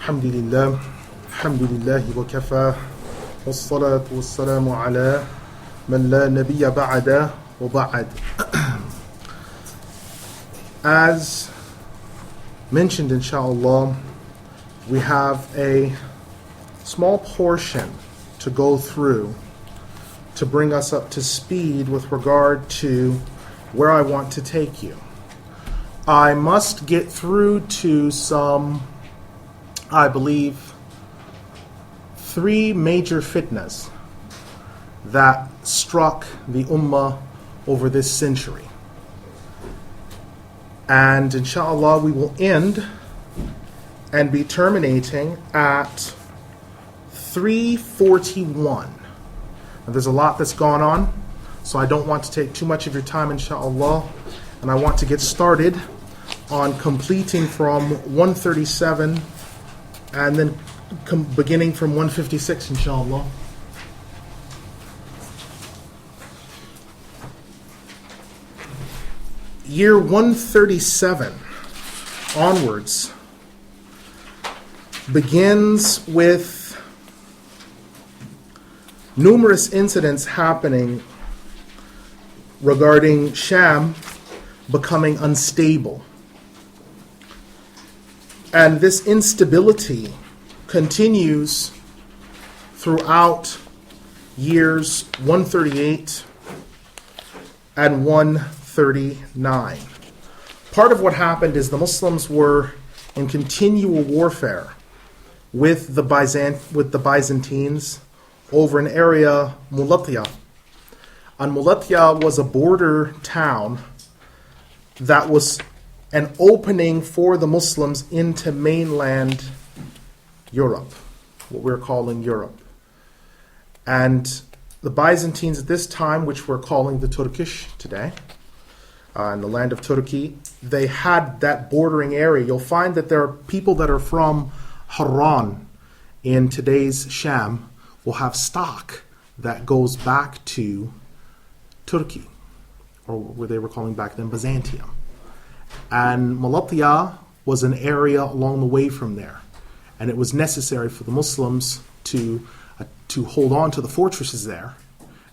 الحمد لله الحمد لله وكفى والصلاة والسلام على من لا نبي بعد وبعد. As mentioned, inshallah, we have a small portion to go through to bring us up to speed with regard to where I want to take you. I must get through to some, I believe, 3 major fitnas that struck the ummah over this century. And inshallah, we will end and be terminating at 341. Now, there's a lot that's gone on, so I don't want to take too much of your time, inshallah, and I want to get started on completing from 137 and then beginning from 156, inshallah. Year 137 onwards begins with numerous incidents happening regarding Sham becoming unstable. And this instability continues throughout years 138 and 139. Part of what happened is the Muslims were in continual warfare with the Byzantines over an area, Mulatya. And Mulatya was a border town that was an opening for the Muslims into mainland Europe, what we're calling Europe. And the Byzantines at this time, which we're calling the Turkish today, in the land of Turkey, they had that bordering area. You'll find that there are people that are from Haran in today's Sham will have stock that goes back to Turkey, or what they were calling back then Byzantium. And Malatya was an area along the way from there. And it was necessary for the Muslims to hold on to the fortresses there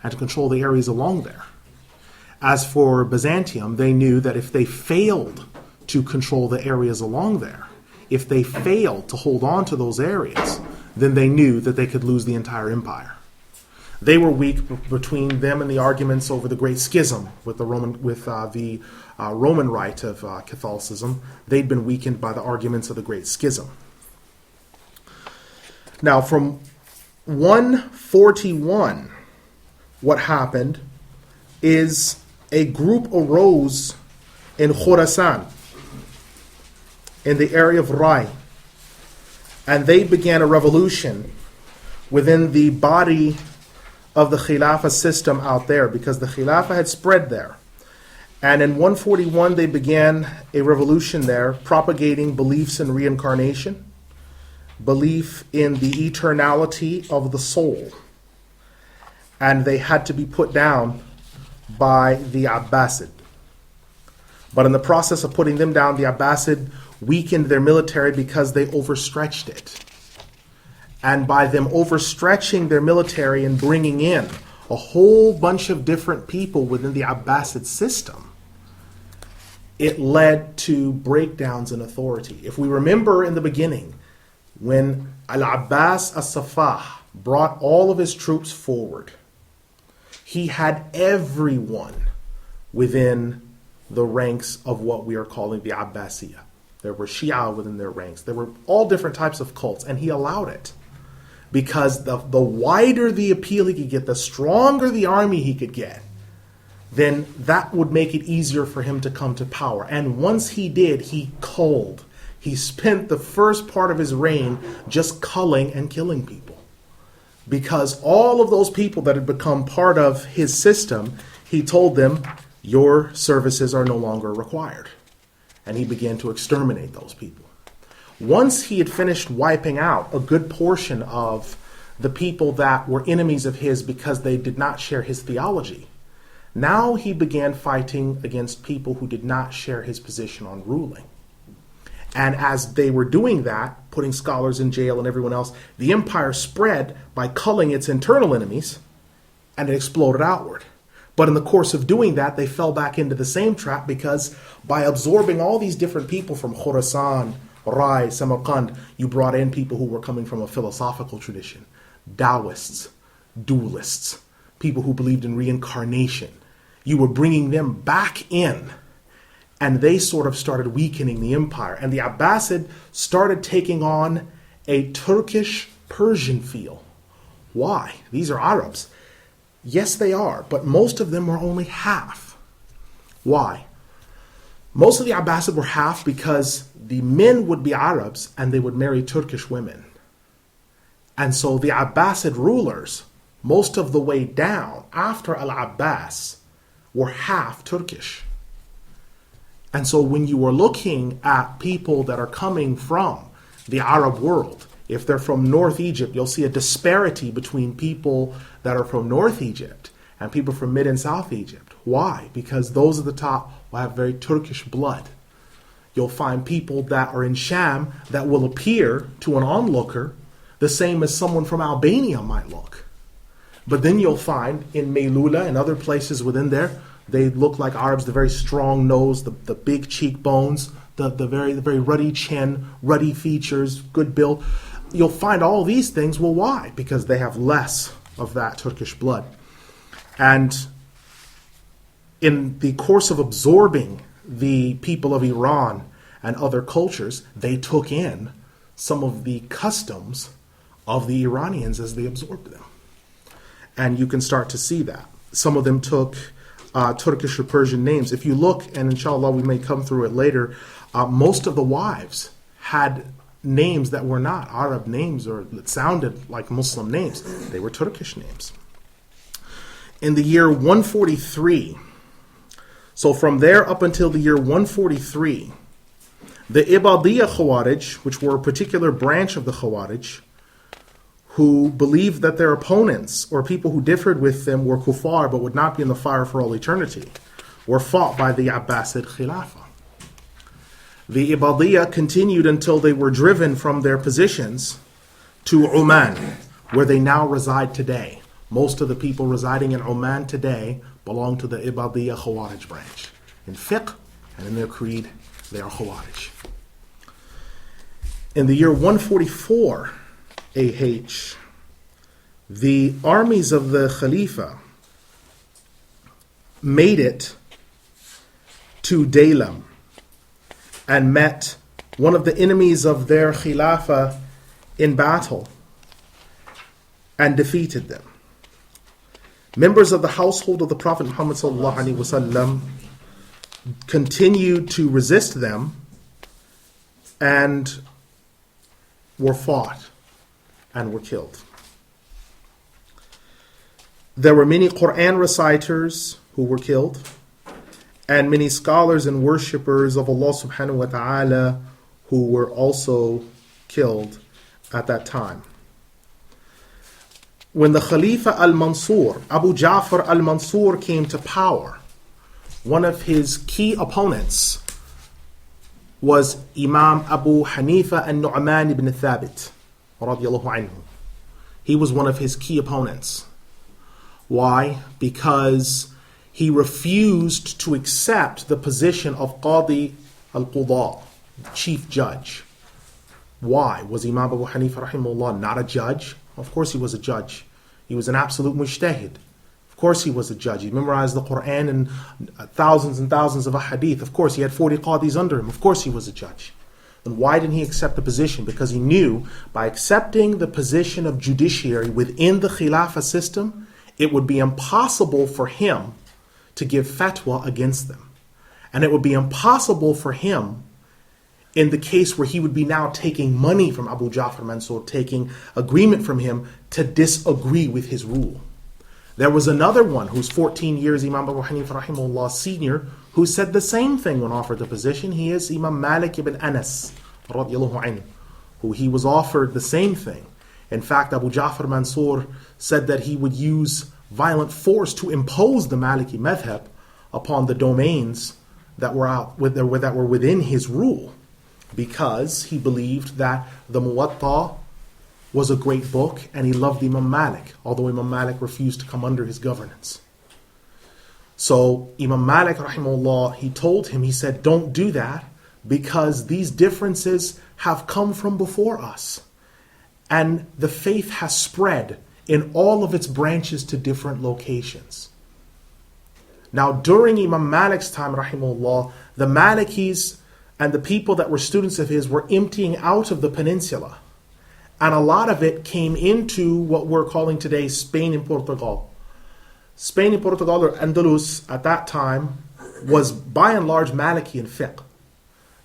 and to control the areas along there. As for Byzantium, they knew that if they failed to control the areas along there, if they failed to hold on to those areas, then they knew that they could lose the entire empire. They were weak between them and the arguments over the Great Schism with the Roman rite of Catholicism. They'd been weakened by the arguments of the Great Schism. Now, from 141, what happened is a group arose in Khorasan, in the area of Rai, and they began a revolution within the body of the Khilafah system out there, because the Khilafah had spread there. And in 141, they began a revolution there, propagating beliefs in reincarnation, belief in the eternality of the soul. And they had to be put down by the Abbasid. But in the process of putting them down, the Abbasid weakened their military because they overstretched it. And by them overstretching their military and bringing in a whole bunch of different people within the Abbasid system, it led to breakdowns in authority. If we remember in the beginning, when Al-Abbas as-Saffah brought all of his troops forward, he had everyone within the ranks of what we are calling the Abbasiyah. There were Shia within their ranks. There were all different types of cults, and he allowed it. Because the wider the appeal he could get, the stronger the army he could get, then that would make it easier for him to come to power. And once he did, he culled. He spent the first part of his reign just culling and killing people. Because all of those people that had become part of his system, he told them, your services are no longer required. And he began to exterminate those people. Once he had finished wiping out a good portion of the people that were enemies of his because they did not share his theology, now he began fighting against people who did not share his position on ruling. And as they were doing that, putting scholars in jail and everyone else, the empire spread by culling its internal enemies, and it exploded outward. But in the course of doing that, they fell back into the same trap, because by absorbing all these different people from Khorasan, Rai, Samarkand, you brought in people who were coming from a philosophical tradition, Taoists, dualists, people who believed in reincarnation. You were bringing them back in, and they sort of started weakening the empire. And the Abbasid started taking on a Turkish-Persian feel. Why? These are Arabs. Yes, they are, but most of them were only half. Why? Most of the Abbasid were half because the men would be Arabs and they would marry Turkish women. And so the Abbasid rulers, most of the way down after Al-Abbas, were half Turkish. And so when you are looking at people that are coming from the Arab world, if they're from North Egypt, you'll see a disparity between people that are from North Egypt and people from Mid and South Egypt. Why? Because those at the top will have very Turkish blood. You'll find people that are in Sham that will appear to an onlooker the same as someone from Albania might look. But then you'll find in Meilula and other places within there, they look like Arabs, the very strong nose, the big cheekbones, the very ruddy chin, ruddy features, good build. You'll find all these things. Well, why? Because they have less of that Turkish blood. And in the course of absorbing the people of Iran and other cultures, they took in some of the customs of the Iranians as they absorbed them. And you can start to see that. Some of them took Turkish or Persian names. If you look, and inshallah we may come through it later, most of the wives had names that were not Arab names or that sounded like Muslim names. They were Turkish names. In the year 143, so from there up until the year 143, the Ibadiyya Khawarij, which were a particular branch of the Khawarij, who believed that their opponents or people who differed with them were kuffar but would not be in the fire for all eternity, were fought by the Abbasid Khilafah. The Ibadiyya continued until they were driven from their positions to Oman, where they now reside today. Most of the people residing in Oman today belong to the Ibadiyya Khawarij branch. In fiqh and in their creed, they are Khawarij. In the year 144 AH, the armies of the Khalifa made it to Daylam and met one of the enemies of their Khilafah in battle and defeated them. Members of the household of the Prophet Muhammad ﷺ continued to resist them and were fought and were killed. There were many Quran reciters who were killed, and many scholars and worshippers of Allah subhanahu wa ta'ala who were also killed at that time. When the Khalifa al-Mansur, Abu Ja'far al-Mansur, came to power, one of his key opponents was Imam Abu Hanifa al-Nu'man ibn Thabit radiyallahu anhu. He was one of his key opponents. Why? Because he refused to accept the position of Qadi al-Qudaa, chief judge. Why? Was Imam Abu Hanifa rahimahullah not a judge? Of course he was a judge. He was an absolute mujtahid. Of course he was a judge. He memorized the Quran and thousands of ahadith. Of course he had 40 qadis under him. Of course he was a judge. Then why didn't he accept the position? Because he knew by accepting the position of judiciary within the Khilafah system, it would be impossible for him to give fatwa against them. And it would be impossible for him in the case where he would be now taking money from Abu Ja'far Mansur, taking agreement from him to disagree with his rule. There was another one who's 14 years Imam Abu Hanifa rahimahullah senior, who said the same thing when offered the position. He is Imam Malik ibn Anas radiyallahu anhu, who he was offered the same thing. In fact, Abu Ja'far Mansur said that he would use violent force to impose the Maliki madhab upon the domains that were within his rule. because he believed that the Muwatta was a great book and he loved Imam Malik, although Imam Malik refused to come under his governance. So Imam Malik, rahimahullah, he said, don't do that because these differences have come from before us. And the faith has spread in all of its branches to different locations. Now, during Imam Malik's time, rahimahullah, the Malikis and the people that were students of his were emptying out of the peninsula. And a lot of it came into what we're calling today Spain and Portugal. Spain and Portugal, or Andalus, at that time, was by and large Maliki in fiqh.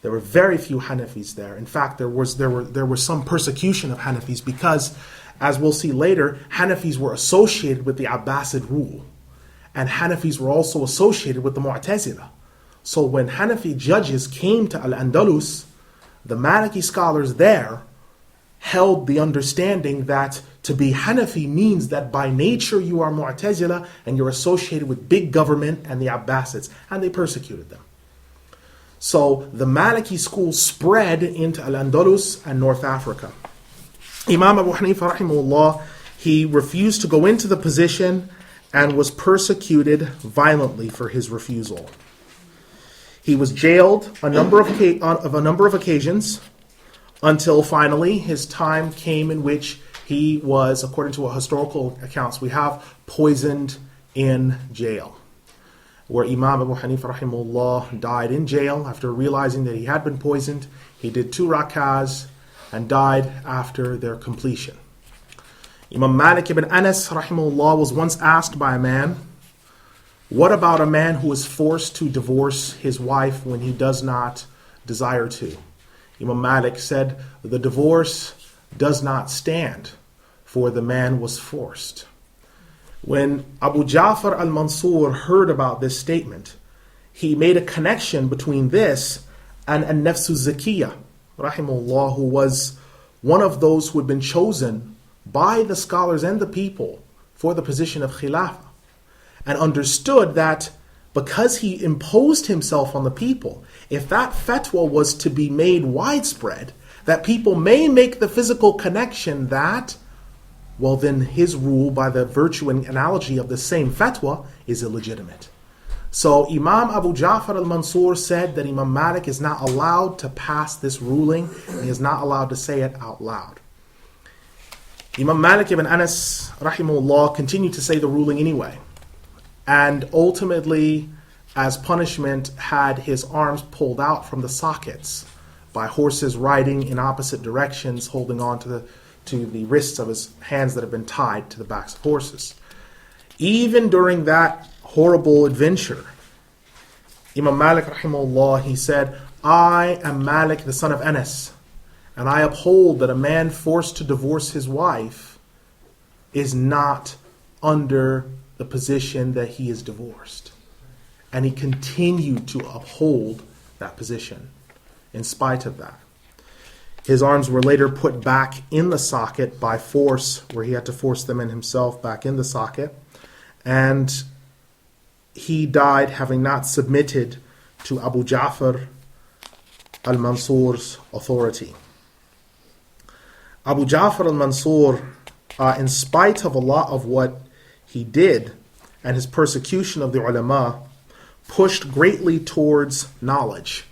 There were very few Hanafis there. In fact, there was some persecution of Hanafis because, as we'll see later, Hanafis were associated with the Abbasid rule. And Hanafis were also associated with the Mu'tazila. So when Hanafi judges came to Al-Andalus, the Maliki scholars there held the understanding that to be Hanafi means that by nature you are Mu'tazila and you're associated with big government and the Abbasids, and they persecuted them. So the Maliki school spread into Al-Andalus and North Africa. Imam Abu Hanifa rahimahullah, he refused to go into the position and was persecuted violently for his refusal. He was jailed a number of occasions until finally his time came in which he was, according to historical accounts we have, poisoned in jail, where Imam Abu Hanifa rahimahullah died in jail after realizing that he had been poisoned. He did 2 rak'ahs and died after their completion. Imam Malik ibn Anas rahimahullah was once asked by a man, what about a man who is forced to divorce his wife when he does not desire to? Imam Malik said, the divorce does not stand, for the man was forced. When Abu Ja'far al-Mansur heard about this statement, he made a connection between this and An-Nafs al-Zakiyah, rahimahullah, who was one of those who had been chosen by the scholars and the people for the position of Khilafah, and understood that because he imposed himself on the people, if that fatwa was to be made widespread, that people may make the physical connection that, well, then his rule, by the virtue and analogy of the same fatwa, is illegitimate. So Imam Abu Ja'far al-Mansur said that Imam Malik is not allowed to pass this ruling, and he is not allowed to say it out loud. Imam Malik ibn Anas rahimahullah continued to say the ruling anyway, and ultimately, as punishment, had his arms pulled out from the sockets by horses riding in opposite directions, holding on to the wrists of his hands that have been tied to the backs of horses. Even during that horrible adventure, Imam Malik rahimahullah, he said, I am Malik, the son of Anas, and I uphold that a man forced to divorce his wife is not under the position that he is divorced. And he continued to uphold that position in spite of that. His arms were later put back in the socket by force, where he had to force them in himself back in the socket. And he died having not submitted to Abu Ja'far al-Mansur's authority. Abu Ja'far al-Mansur, in spite of a lot of what he did and his persecution of the ulama, pushed greatly towards knowledge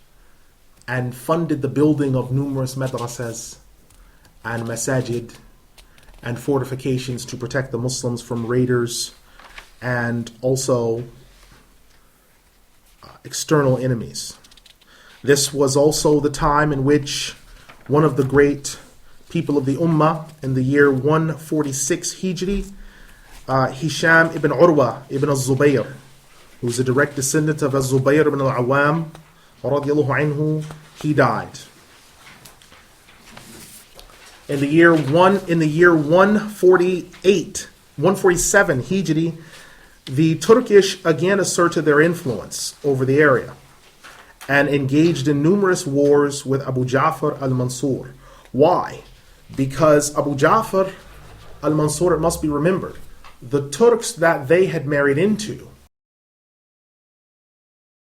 and funded the building of numerous madrasas and masajid and fortifications to protect the Muslims from raiders and also external enemies. This was also the time in which one of the great people of the Ummah, in the year 146 Hijri, Hisham ibn Urwa ibn al-Zubayr, who was a direct descendant of al-Zubayr ibn al-Awam, radiyallahu anhu, he died. In the year 147 Hijri, the Turkish again asserted their influence over the area and engaged in numerous wars with Abu Ja'far al-Mansur. Why? Because Abu Ja'far al-Mansur, it must be remembered, the Turks that they had married into